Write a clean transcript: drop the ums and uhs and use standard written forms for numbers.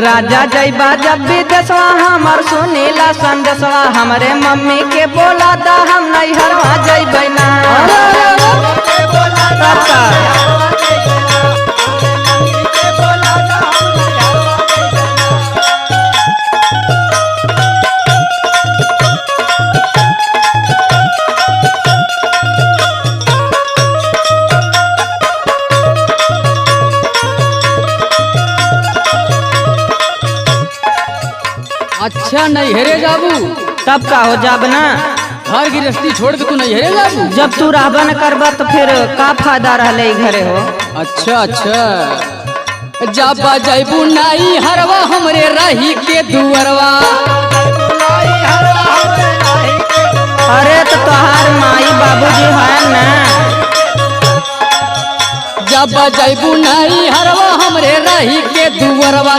राजा जैबा जब भी देसवा हमर सुनीला संदेशवा हमरे मम्मी के बोला दा हम नैहरवा जैबै ना। अच्छा नैहरे जाबू तब का हो जाब ना। घर गृहस्थी छोड़ के तू नैहरे जाबू। जब तू रहबा न करबा तो फिर का फायदा रहले घरे हो। अच्छा अच्छा जब जैबू नाई हरवा हमरे रही के दुअरवा। अरे तो तोहार माई बाबूजी है ना। जब जैबू नाई हरवा हमरे रही के दुअरवा।